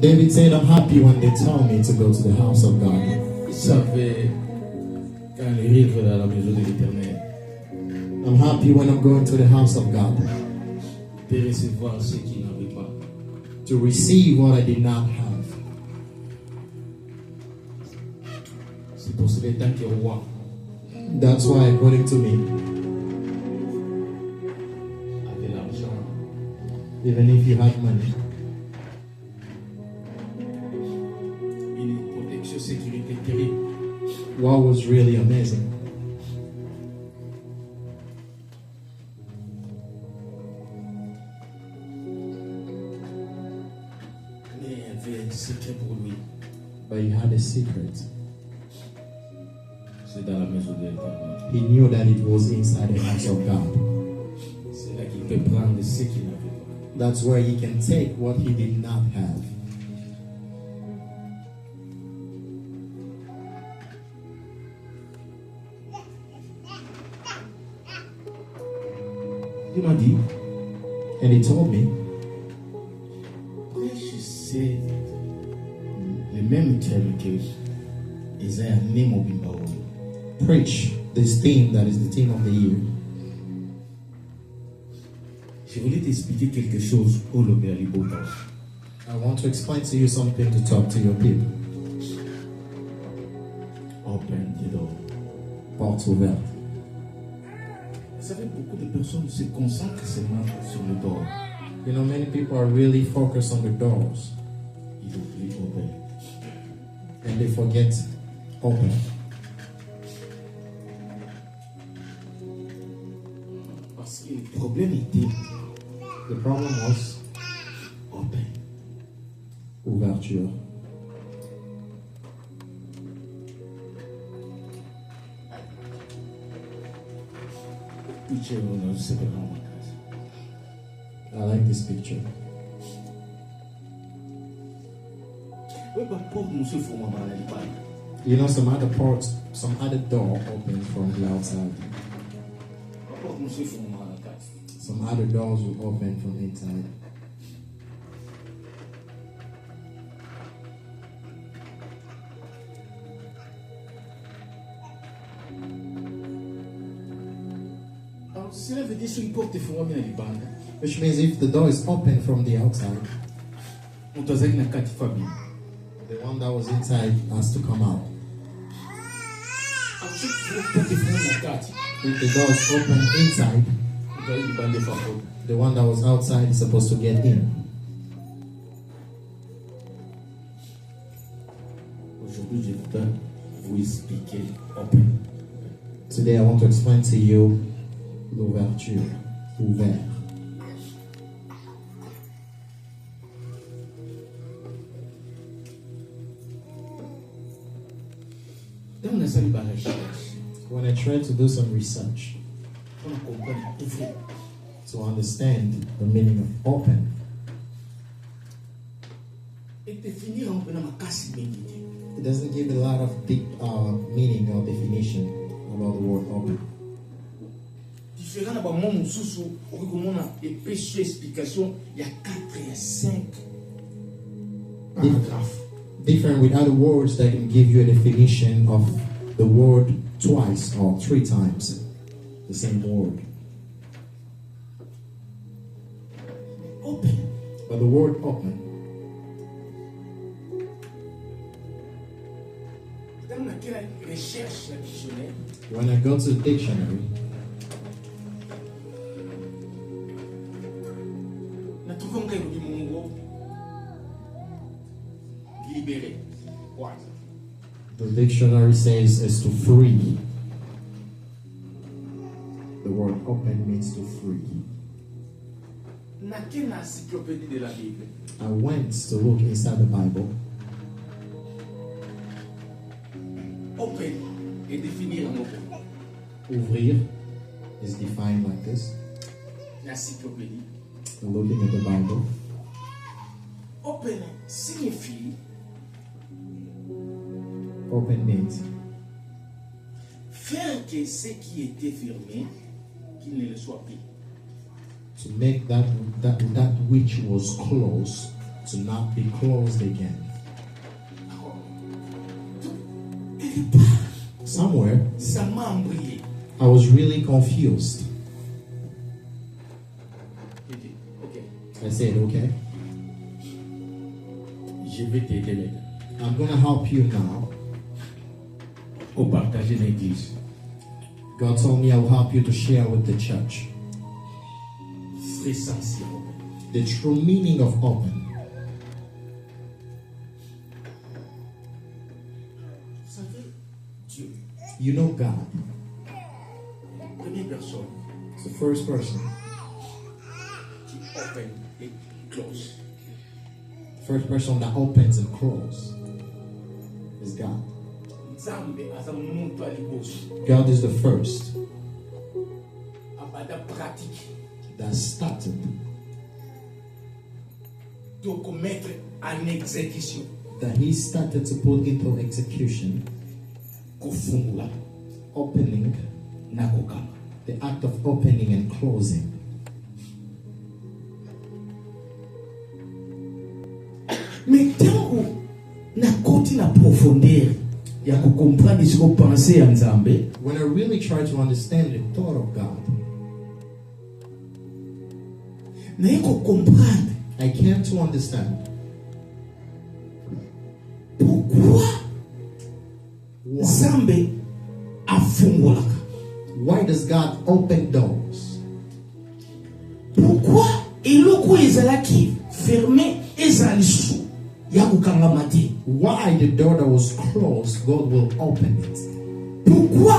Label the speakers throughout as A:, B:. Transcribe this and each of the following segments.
A: David said, I'm happy when they tell me to go to the house of God.
B: Il savait quand il arrive dans la maison de l'Éternel.
A: I'm happy when I'm going to the house of God.
B: De recevoir ce qu'il n'avait pas.
A: To receive what I did not have.
B: C'est pour cela tant que roi.
A: That's why, according to me,
B: Avec l'argent.
A: even if you had money,
B: Une protection sécurité terrible.
A: what was really amazing
B: Mais il y avait un secret pour lui.
A: but he had a secret.
B: C'est dans la maison de l'Éternel.
A: He knew that it was inside the house of God.
B: C'est là qu'il peut prendre ce qu'il n'avait pas.
A: That's where he can take what he did not have.
B: Il m'a dit,
A: And he told me,
B: je sais les mêmes termes que Isaiah Nemo Bimbao.
A: preach this theme that is the theme of the year.
B: Je voulais t'expliquer quelque chose au Lobéali Bota.
A: I want to explain to you something to talk to your people.
B: Open the door.
A: Portes ouvertes.
B: Vous savez, beaucoup de personnes se concentrent seulement sur le door.
A: You know, many people are really focused on the doors
B: Ils oublient open.
A: and they forget open.
B: Parce que le problème était
A: The problem was
B: open.
A: ouverture.
B: Picture on se perd dans ma casa.
A: I like this picture.
B: Oui, par contre, monsieur Fouma m'a dit pas.
A: You know, some other ports, some other door opens from the outside.
B: Par contre, monsieur Fouma m'a dit.
A: Some other doors will open from inside.
B: Alors, cela veut dire sur une porte de Fouma m'a dit bande.
A: Which means if the door is open from the outside,
B: On t'a dit na quatre familles.
A: the one that was inside has to come out.
B: Alors, si la porte de Fouma na quatre,
A: If the door is open inside,
B: on t'a dit bande de famille.
A: the one that was outside is supposed to get in.
B: Aujourd'hui, je voudrais vous expliquer open.
A: Today I want to explain to you l'ouverture, ouvert.
B: Dans la salle de recherche,
A: When I tried to do some research
B: on comprend ouvrir.
A: to understand the meaning of open,
B: Et définir un peu dans ma casse médité.
A: it doesn't give a lot of deep meaning or definition about the word open.
B: Différent d'abord, moi, mon sous-sous, au comment on a épais sur explication, il y a 4 et 5 paragraphes.
A: Different with other words that can give you a definition of the word twice or 3 times the same word.
B: Open.
A: But the word open,
B: Dans laquelle recherche la dictionnaire,
A: when I go to the dictionary,
B: on trouve un cas du mongo libéré. What?
A: the dictionary says is to free. The word open means to free.
B: Dans quelle encyclopédie de la Bible?
A: I went to look inside the Bible.
B: Open et définir un mot.
A: Ouvrir is defined like this.
B: L'encyclopédie.
A: Looking at the Bible.
B: Open signifie
A: Open means
B: faire que ce qui était fermé, qu'il ne le soit plus.
A: to make that which was closed to not be closed again. Somewhere,
B: Ça m'a embrouillé.
A: I was really confused.
B: Ok.
A: I said, okay,
B: Je vais t'aider maintenant.
A: I'm going to help you now.
B: Au partager l'église.
A: God told me I will help you to share with the church
B: Très sensible.
A: the true meaning of open.
B: Vous savez, Dieu,
A: You know God,
B: première personne
A: it's the first person.
B: qui open et close.
A: First person that opens and closes is God.
B: Nzambe aza muntu aliboso.
A: God is the first
B: Abada pratique.
A: that started
B: Donc mettre en exécution.
A: that he started to put into execution,
B: Kufungula
A: opening,
B: na kokama.
A: the act of opening and closing.
B: Mais tangu na koti na profondeur ya kukomprendre ce qu'on pensait ya Nzambe,
A: When I really try to understand the thought of God,
B: na yeko comprendre
A: I came to understand
B: pourquoi
A: why.
B: Nzambe afungolaka.
A: Why does God open doors?
B: Pourquoi eloko ezalaki fermé ezali su ya kokangama te.
A: Why the door that was closed, God will open it?
B: Pourquoi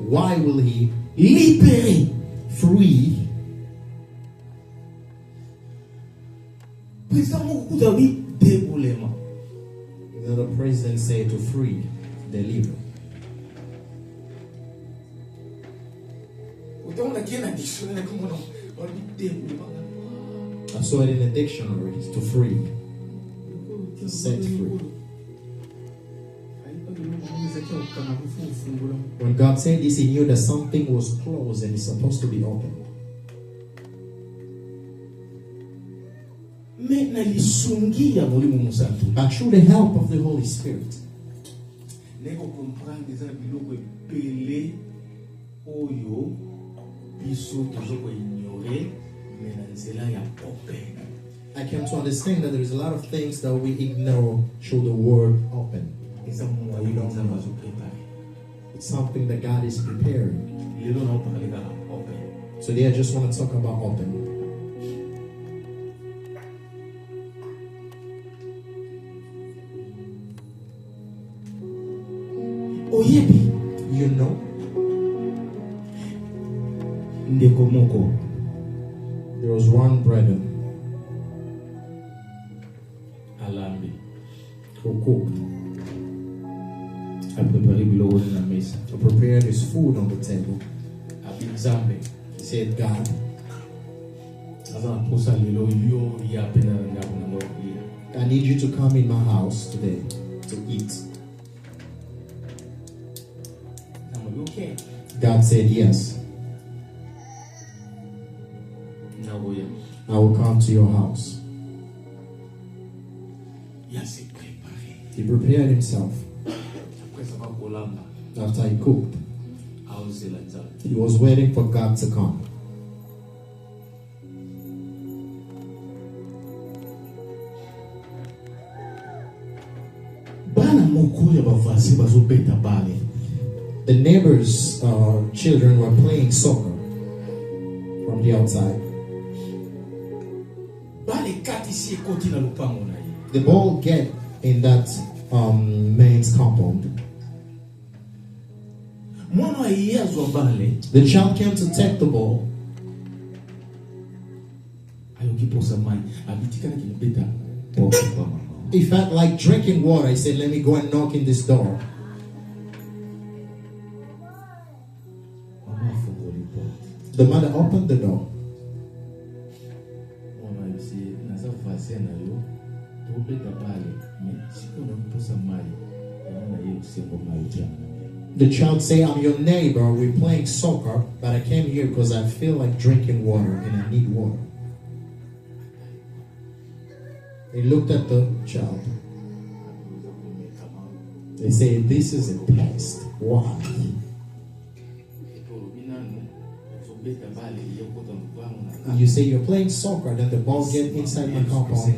A: Why will He
B: libérer.
A: free?
B: Président moko kuta bi déboulema.
A: The president said to free, deliver.
B: Utaona kiena dictionnaire kama no wali déboulema.
A: I saw it in the dictionary. It's to free, to set free. When God said this, He knew that something was closed and it's supposed to be open.
B: Mais na lisungi ya molimo musantu.
A: But through the help of the Holy Spirit,
B: Neko comprendre eza biloko epele oyo biso tozoko ignorer mais na nzela ya open.
A: I came to understand that there is a lot of things that we ignore through the word open.
B: Eza moyo Nzambe azo préparer.
A: It's something that God is preparing.
B: Lelo na oparler kaka open.
A: Today I just want to talk about open.
B: Oyebi
A: You know,
B: ndeko moko
A: there was one brother
B: alambi
A: who cooked,
B: a préparé biloko na mesa.
A: to prepare his food on the table.
B: Abi Nzambe
A: He said, God,
B: aza na posa lelo yo ya pena ndako na moyo.
A: I need you to come in my house today to eat.
B: Okay.
A: God said, yes,
B: Naoya.
A: I will come to your house.
B: Ya se préparé.
A: He prepared himself.
B: Après ça va kolamba.
A: After he cooked,
B: Auze la Nzambe.
A: he was waiting for God to come.
B: Bana moko ya bavasi bazobeta bale.
A: The neighbors' children were playing soccer from the outside.
B: Bale kati si ekoti na lupango na ye.
A: The ball get in that man's compound.
B: Mwana ye azwa bale.
A: The child came to take the ball.
B: Ayoki posa mai. Abitika na kinibeta. Posa kwa mama.
A: He felt like drinking water. He said, let me go and knock in this door.
B: Mama afungoli porte.
A: The mother opened the door.
B: Mwana yose naza vase na yo. Tobeta bale. Me siko na posa mai. Mwana ye usengo mai jana.
A: The child said, I'm your neighbor. We're playing soccer, but I came here because I feel like drinking water and I need water. They looked at the child. They say, this is a test. Why? You say you're playing soccer, then the ball gets inside my compound.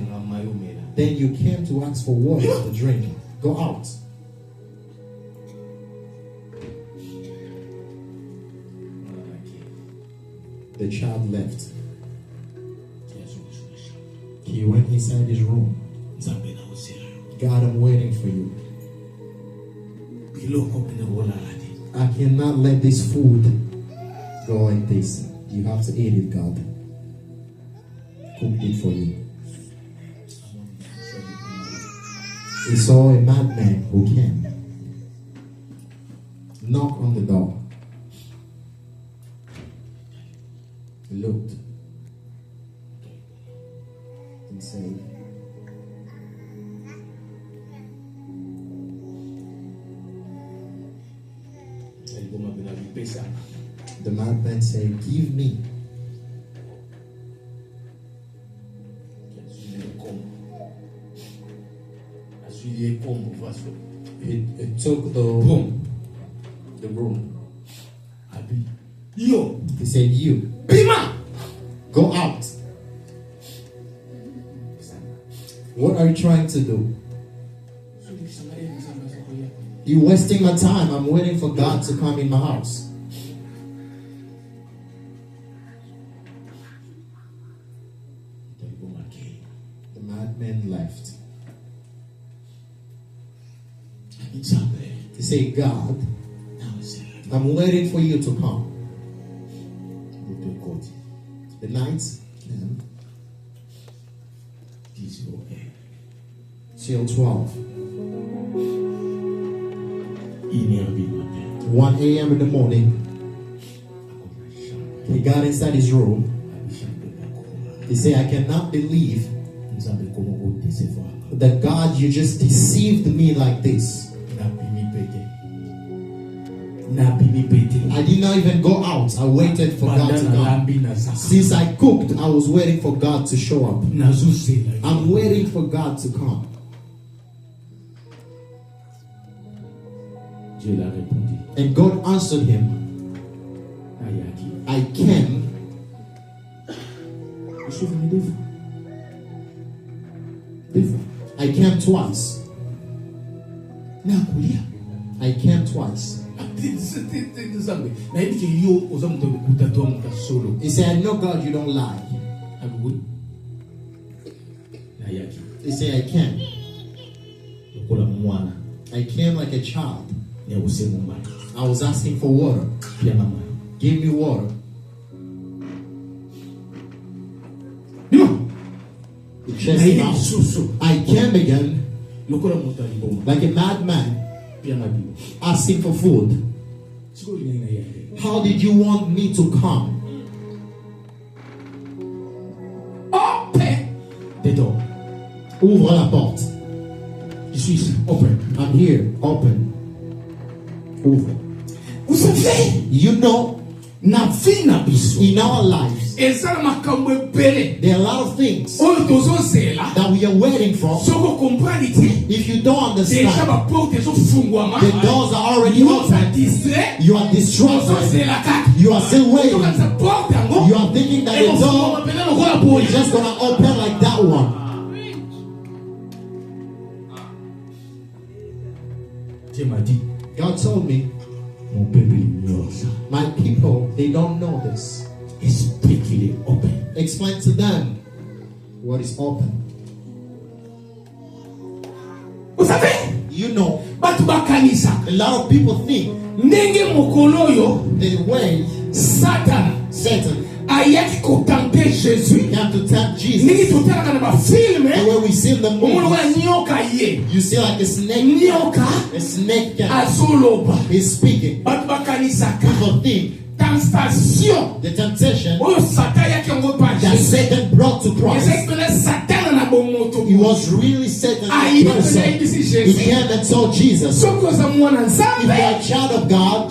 A: Then you came to ask for water to drink. Go out. The child left. He went inside his room. God, I'm waiting for you. I cannot let this food go like this. You have to eat it, God. Cooked it for you. He saw a madman who came. Knocked on the door. He looked and said, the madman said, give me. It took the room. He said, you. Go out. What are you trying to do? You're wasting my time. I'm waiting for God to come in my house. The madman left. He said, God, I'm waiting for you to come. The night came till 12. 1 a.m. in the morning, he got inside his room. He said, I cannot believe that God, you just deceived me like this. I did not even go out. I waited for God to come. Since I cooked, I was waiting for God to show up. I'm waiting for God to come. And God answered him, I came. I came twice. I came twice. He said, I know God, you don't lie. He said, I came. I came like a child. I was asking for water. Give me water. I came again like a madman asking for food. How did you want me to come? Open the door. Ouvre la porte. Je suis ici. Open. I'm here. Open. Ouvre. Vous savez, you know, in our lives, there are a lot of things that we are waiting for. If you don't understand, the doors are already open. You are distracted. You are still waiting. You are thinking that the door is just going to open like that one. God told me, my people, they don't know this. Explain to them what is open. You know, a lot of people think the way Satan came to tempt Jesus. The way we see the movies, you see like a snake. A snake is speaking. People think the temptation that Satan brought to Christ, it was really Satan's person. He came and told Jesus, if you are a child of God,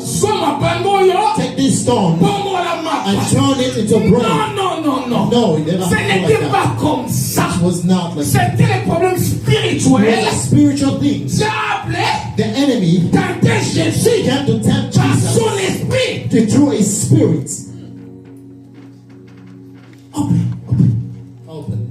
A: take this stone and turn it into bread. No, it never happened like that. It
C: was not like
A: C'était les problèmes spirituels.
C: spiritual things. The enemy
A: Tentait Jésus
C: began to tempt
A: par
C: Jesus
A: son esprit.
C: through his spirit.
A: Open.
C: Open.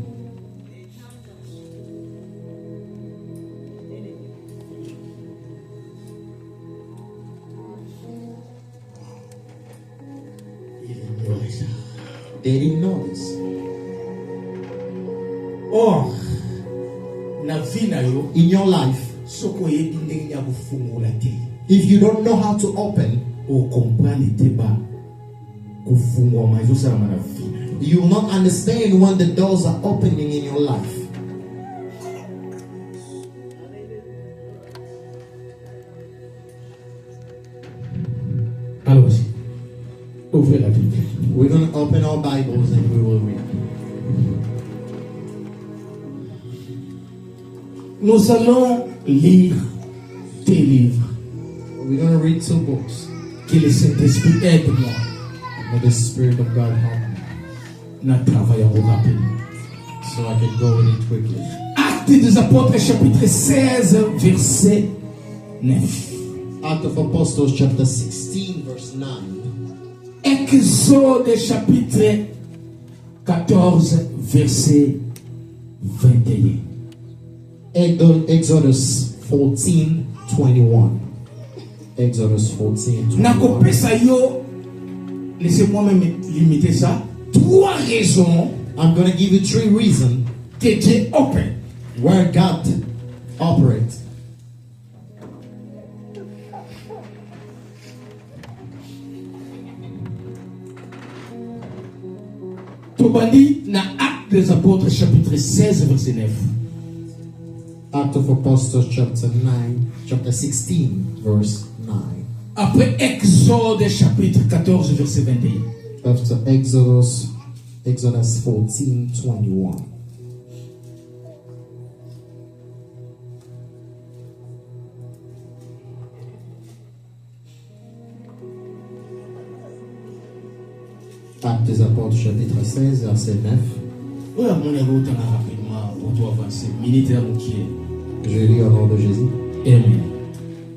C: They didn't know this.
A: Or, na vie na yo,
C: In your life,
A: soko yebi ndenge ya kufungula te.
C: if you don't know how to open,
A: O comprendre te ba kufungwa mazo sana na vie na yo.
C: you will not understand when the doors are opening in your life.
A: Allons-y. Ouvrez la Bible.
C: We're going to open our Bibles and we will read.
A: Nous allons lire tes livres.
C: We're going to read 2 books.
A: Que le Saint-Esprit aide-moi.
C: May the Spirit of God help me
A: Na travail rapidement.
C: so I can go with it quickly.
A: Actes des Apôtres, chapitre 16, verset 9.
C: Act of Apostles, chapter 16, verse 9.
A: Exode, chapitre 14, verset 21.
C: Exodus 14, 21. Exodus 14, 21.
A: Nakopesa yo, laissez-moi même limiter ça. 3 raisons
C: I'm going to give you 3 reasons
A: que Dieu open.
C: where God operates.
A: Tobali na Actes des Apôtres, chapitre 16, verset 9.
C: Act of Apostles, chapter 16, verse 9.
A: Après Exode, chapitre 14, verset 21.
C: After Exodus 14, 21. Actes des Apôtres, chapitre 16, verset 9.
A: Oui, à mon niveau, t'en as rapidement pour toi avancer. Militaire ou qui est.
C: Je lis au nom de Jésus.
A: Amen.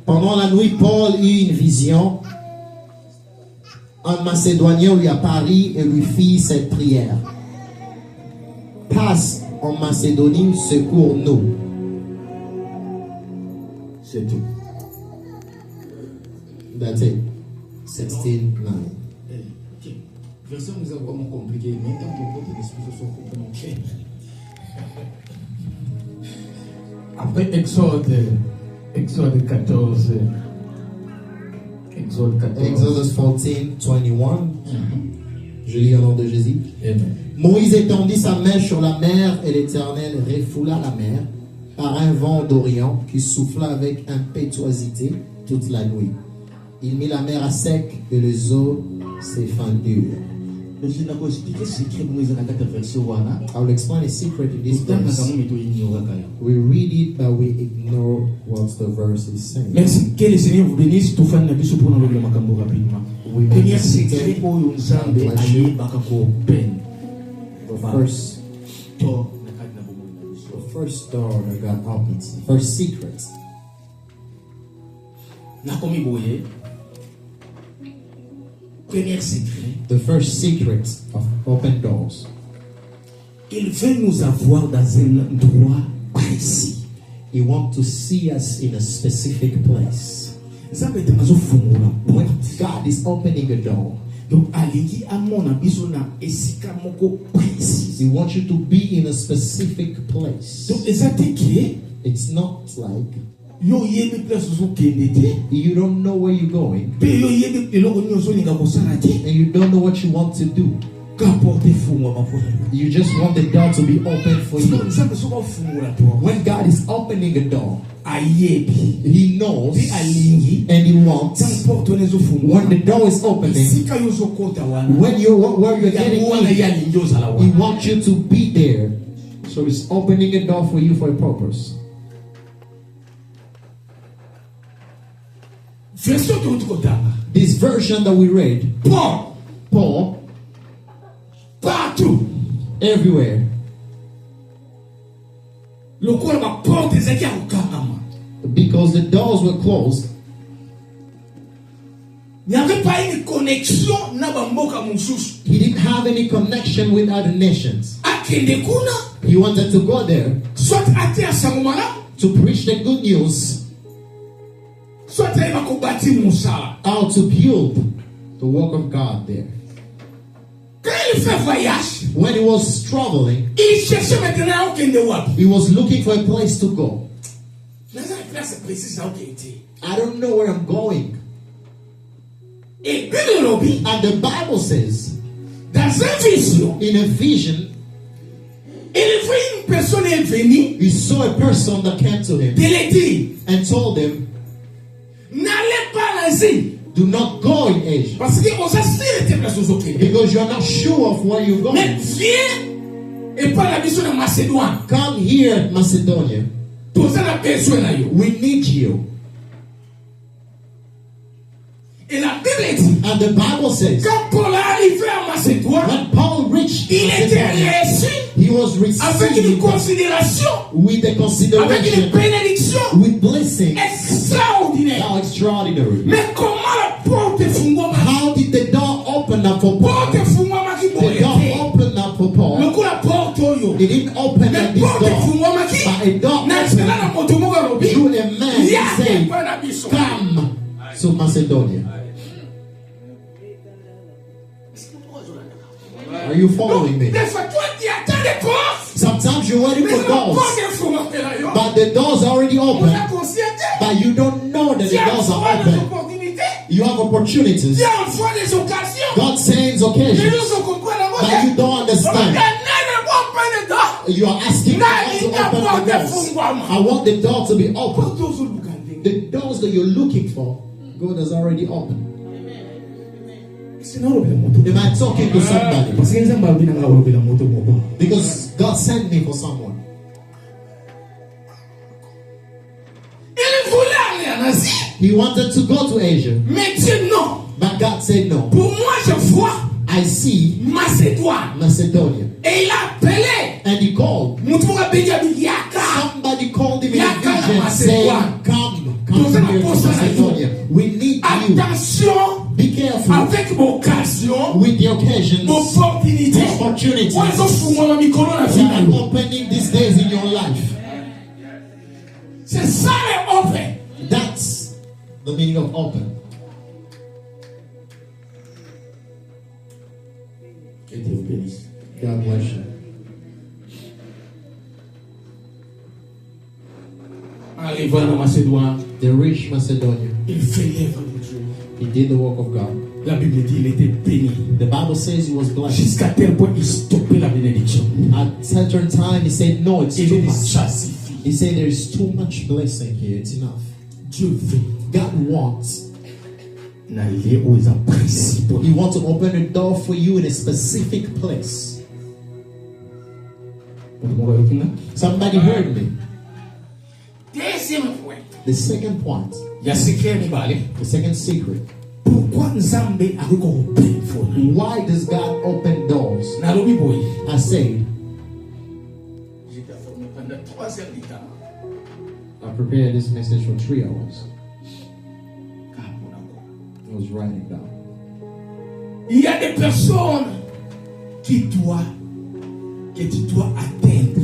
C: Pendant la nuit, Paul eut une vision. Un Macédonien lui apparut et lui fit cette prière. Passe en Macédonie, secours-nous.
A: C'est tout.
C: That's it. 16:9.
A: Ok. Verset nous a vraiment compliqué. Mais tant que votre esprit soit complètement clair. Après Exode 14. Exode 14.
C: Exodus 14, 21. Je lis au nom de Jésus.
A: Amen.
C: Moïse étendit sa main sur la mer et l'Éternel refoula la mer par un vent d'Orient qui souffla avec impétuosité toute la nuit. Il mit la mer à sec et les eaux s'effandirent. I will explain a secret in this verse. We read it, but we ignore what the verse is saying.
A: Merci. Que le Seigneur vous bénisse. Tout fan n'a plus pour nous le macambo rapidement. Premier secret pour nous zambe aye bakako pen.
C: The first door that God opens. First secret.
A: Na komi boye. Premier secret.
C: The first secret of open doors.
A: Il veut nous avoir dans un endroit précis.
C: He wants to see us in a specific place.
A: When
C: God is opening a door,
A: donc alingi amona bisona esika moko précis.
C: He wants you to be in a specific place.
A: Donc ezatiki
C: It's not like
A: yo yebi place zo kendete.
C: you don't know where you're going
A: Pe yo yebi eloko nyoso linga kosala te.
C: and you don't know what you want to do.
A: Qu'apporter fungwa mapola.
C: You just want the door to be open for you.
A: Nzambe soko fungula to.
C: When God is opening a door,
A: Ayebi.
C: He knows
A: Bi alingi.
C: and He wants.
A: N'importe onezo fungwa.
C: When the door is opening,
A: Sika yo zo kota wana.
C: when you're where you're getting
A: wana
C: in,
A: ya linjo zala
C: He
A: wana.
C: wants you to be there. So He's opening a door for you for a purpose.
A: Version de l'autre côté.
C: This version that we read,
A: Paul.
C: Paul,
A: Partout.
C: everywhere. Because the doors were closed,
A: il n'y avait pas une connexion na bamboka mususu.
C: he didn't have any connection with other nations.
A: Akende kuna
C: He wanted to go there
A: soit ate asangomana
C: to preach the good news,
A: soit aiba kubati musala.
C: how to build the work of God there.
A: Quand il fait voyage,
C: When he was traveling,
A: il cherchait maintenant okende wapi.
C: he was looking for a place to go.
A: Naza place précise na okende.
C: I don't know where I'm going.
A: Et Bible lobby
C: And the Bible says,
A: dans une vision,
C: in a vision,
A: il voit une personne est venue
C: he saw a person that came to him
A: de lui dire
C: and told him,
A: n'allez pas en Asie
C: do not go in Asia
A: parce que on s'assure de place aux okende.
C: because you're not sure of where you're
A: Mais
C: going.
A: viens et pas la vision de Macédoine.
C: Come here, Macedonia.
A: Tous a besoin na yo.
C: We need you.
A: Et la Bible dit
C: And the Bible says,
A: quand Paul est arrivé à Macédoine,
C: when Paul reached
A: il était
C: Macedonia,
A: reçu
C: he was
A: avec une
C: received
A: considération,
C: with a
A: avec une
C: consideration,
A: bénédiction
C: with blessing.
A: extraordinaire.
C: How extraordinary.
A: Mais comment la porte fungwama?
C: How did the door open up for Paul?
A: Porte fungwama qui
C: The door
A: boyete.
C: opened up for Paul.
A: Le coup la porte oyo.
C: It didn't open
A: Mais
C: up this
A: porte
C: door,
A: fungwama qui?
C: but a door
A: Na
C: opened
A: cela na moto moko lobi.
C: through a man who
A: Yake
C: said,
A: pa na biso.
C: come to Macedonia. Are you following me?
A: Des fois toi tu attends des portes.
C: Sometimes you're waiting
A: Mais
C: for
A: la
C: doors,
A: porte est fungwama là yo.
C: but the doors are already
A: On
C: open,
A: a conscienté.
C: but you don't know that
A: Tu
C: the
A: as
C: doors are
A: souvent des
C: open.
A: opportunités.
C: You have opportunities.
A: Tu envoies des occasions.
C: God sends
A: Les
C: occasions,
A: gens comprennent la
C: but you don't understand. You are asking God to open the doors. I want the door to be open. The doors that you're looking for, God has already opened. Am I talking to somebody? Because God sent me for someone.
A: Il voulait aller en Asie,
C: He wanted to go to Asia,
A: mais Dieu non.
C: but God said no.
A: Pour moi, je vois
C: I see
A: Macédoine.
C: Macedonia.
A: Et il a appelé.
C: And he called. Somebody called him in a vision saying, come here to Macedonia. We need you.
A: Attention
C: Be careful
A: avec occasion,
C: with the occasions,
A: opportunité.
C: opportunities
A: Ils
C: that are opening these days in your life.
A: C'est ça le open.
C: That's the meaning of open.
B: Que Dieu vous bénisse.
C: God bless you.
A: Arrivant en Macédoine,
C: They reached Macedonia.
A: il fait l'œuvre de Dieu.
C: He did the work of God.
A: La Bible dit qu'il était béni.
C: The Bible says he was blessed.
A: Jusqu'à tel point il stoppait la bénédiction.
C: At a certain time, he said, no, it's
A: Il
C: too
A: dit
C: much.
A: ça suffit.
C: He said, there's too much blessing here. It's enough.
A: Dieu veut.
C: God wants.
A: N'allez aux principaux.
C: He wants to open a door for you in a specific place. Somebody heard me.
A: Deuxième point.
C: The second point,
A: Il y a secret ni balé.
C: the second secret.
A: Pourquoi Nzambe a recoupé pour nous?
C: Why does God open doors?
A: Nalobi boy.
C: I said,
A: J'étais formé pendant 3 heures du temps.
C: I prepared this message for 3 hours.
A: Car mon amour.
C: I was writing down.
A: Il y a des personnes que tu dois atteindre.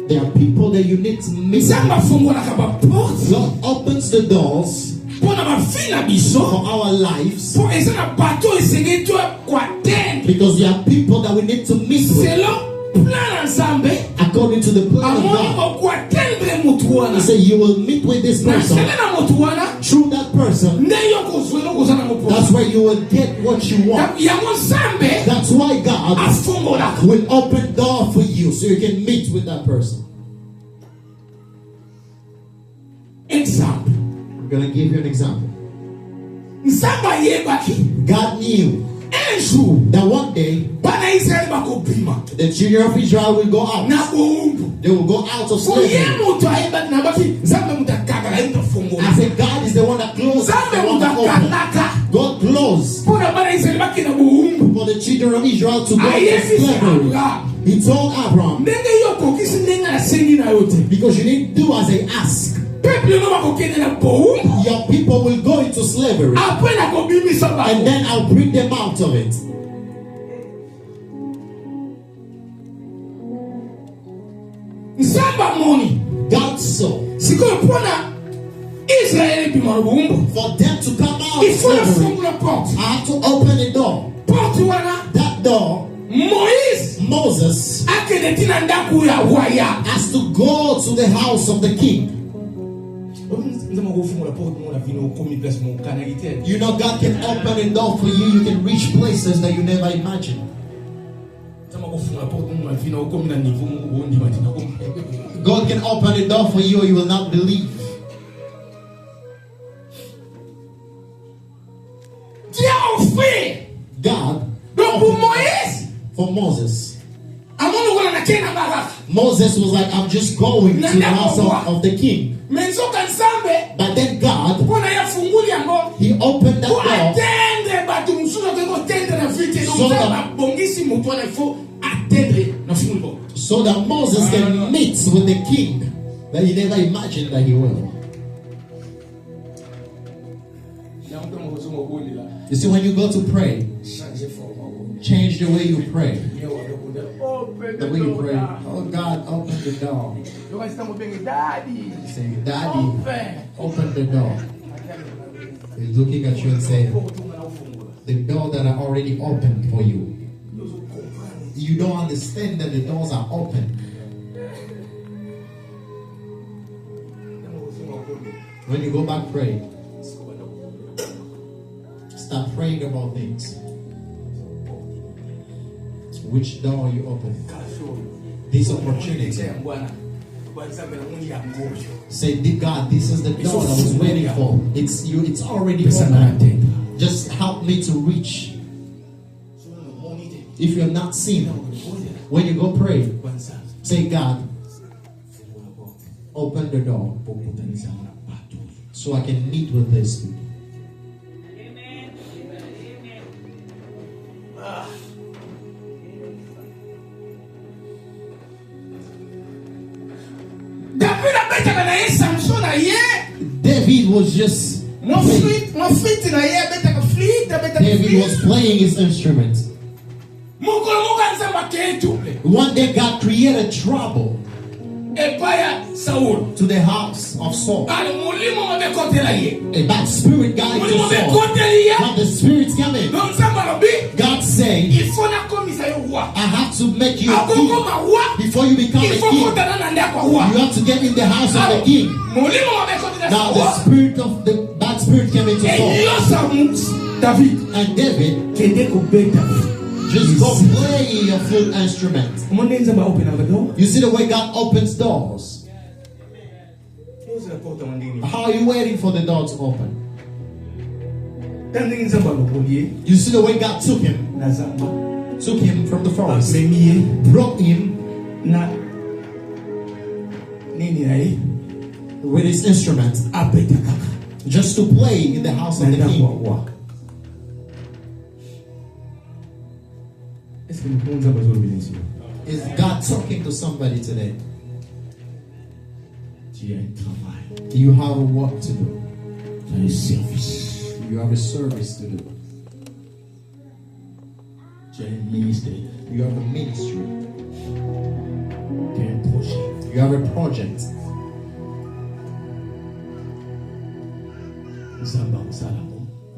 C: There are people that you need to meet.
A: Nzambe afungola kaba porte.
C: God opens the doors
A: Pour na vie na biso.
C: for our lives
A: Pour eza na bateau esenge to atteindre.
C: because there are people that we need to meet with
A: Selon plan na Nzambe.
C: according to the plan of
A: Amoni
C: God.
A: okwatembre mutu wana.
C: He said, you will meet with this
A: Na
C: person.
A: sele na mutu wana.
C: Through that person,
A: Nde yo kozwela kozana mopo.
C: that's where you will get what you want.
A: Yango Nzambe
C: That's why God
A: afungola.
C: will open door for you so you can meet with that person.
A: Exemple.
C: I'm going to give you an example.
A: Nzambe yebaki.
C: God knew
A: Un jour.
C: that one day
A: Bana Israel bakobima.
C: the children of Israel will go out.
A: Na boumbu.
C: They will go out of
A: Oye
C: slavery.
A: mutu ayebaki na baki. Nzambe mutakaka la yita fungola.
C: I said, God is the one that closes, the
A: Nzambe
C: one that opens.
A: mutakalaka.
C: God closed
A: Pona bana Israel baki na boumbu.
C: for the children of Israel to go out of
A: Ayebi
C: slavery.
A: Abraham.
C: He told Abraham, because you didn't do as I ask. Your people will go into slavery, and then I'll bring them out of it. God saw for them to come out of slavery, I have to open the door. That door, Moses has to go to the house of the king. You know, God can open a door for you. You can reach places that you never imagined. God can open a door for you, you will not believe. God for Moses. Moses was like, I'm just going to the house of the king. But then God, he opened that door so that Moses can meet with the king that he never imagined that he will. You see, when you go to pray, change the way you pray. The way you pray, oh God, open the door. Say, Daddy, open the door. He's looking at you and saying, the door that I already opened for you. You don't understand that the doors are open. When you go back, pray. Start praying about things. Which door you open? This opportunity. Say, God, this is the door I was waiting for. It's already open. Just help me to reach. If you're not seen, when you go pray, say, God, open the door so I can meet with these people. David was just David was playing his instrument. One day God created trouble to the house of Saul. A bad spirit got into Saul. When the spirits come in, God said, I have to make you a king. Before you become a king, you have to get in the house of the king. Now the spirit of the bad spirit came into Saul. And David just go play your flute instrument. You see the way God opens doors. How are you waiting for the door to open? You see the way God took him from the forest, brought him with his instrument just to play in the house of the king. Is God talking to somebody today? You have a work to do. You have a service to do. You have a ministry. You have a project.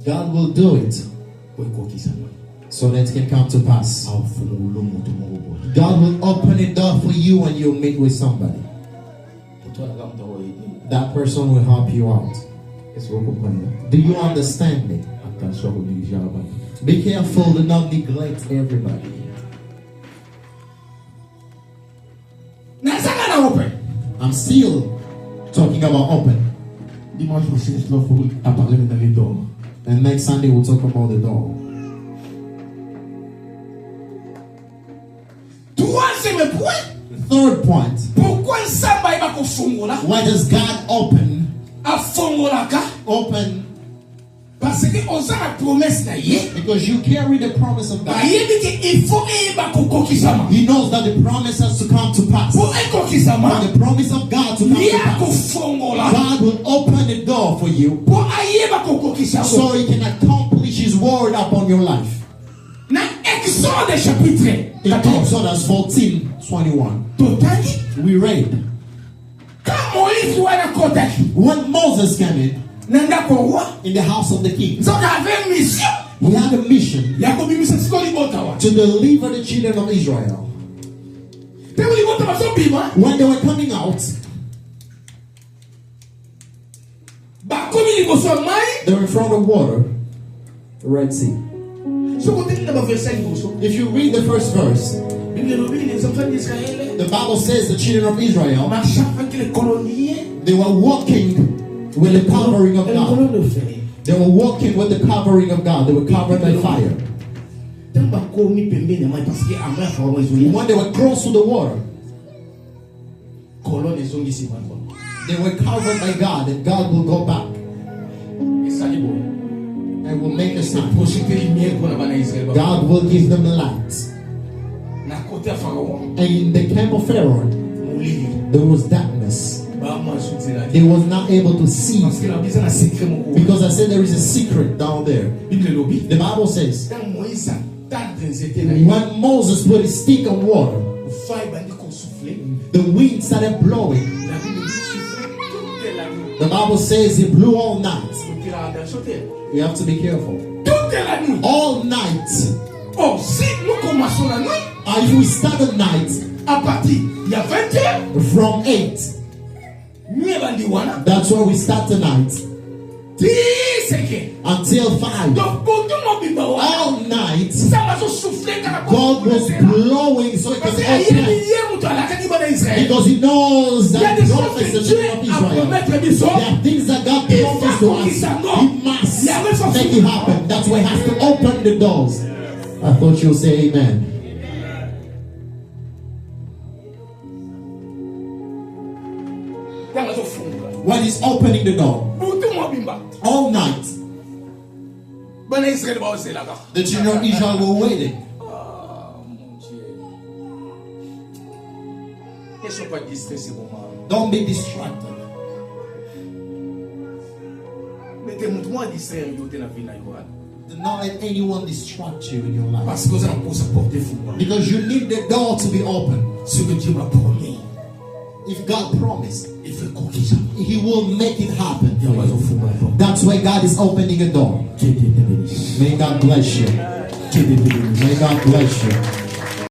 C: God will do it so that it can come to pass. God will open a door for you when you meet with somebody. That person will help you out. Do you understand me? Be careful, do not neglect everybody. I'm still talking about open. And next Sunday we'll talk about the door. Third point. Why does God open
A: Parce que on a la promesse d'ailleurs.
C: Because you carry the promise of God.
A: Il faut
C: He knows that the promise has to come to pass.
A: Pour
C: For the promise of God to come to pass, God will open the door for you so He can accomplish His word upon your life. In Exodus 14:21, we read, when Moses came in the house of the king, he had a mission to deliver the children of Israel. When they were coming out, they were in front of water, the Red Sea. If you read the first verse, the Bible says the children of Israel, they were walking with the covering of God. They were walking with the covering of God. They were covered by fire. When they were close to the water, they were covered by God, and God will go back and will make a sign. God will give them light. And in the camp of Pharaoh, there was darkness. They was not able to see, because I said there is a secret down there. The Bible says when Moses put his stick on water, the wind started blowing. The Bible says it blew all night. You have to be careful. All night. If we start the night from 8, that's where we start the night until 5. All night God was blowing so it can open, because He knows that the prophets of Israel, there are things that God promised to us. He must make it happen. That's why He has to open the doors. I thought you'll say amen. When He's opening the door all night, the children of Israel were waiting. Don't be distracted. Do not let anyone distract you in your life, because you need the door to be open. If God promised, He will make it happen. That's why God is opening a door. May God bless you. May God bless you.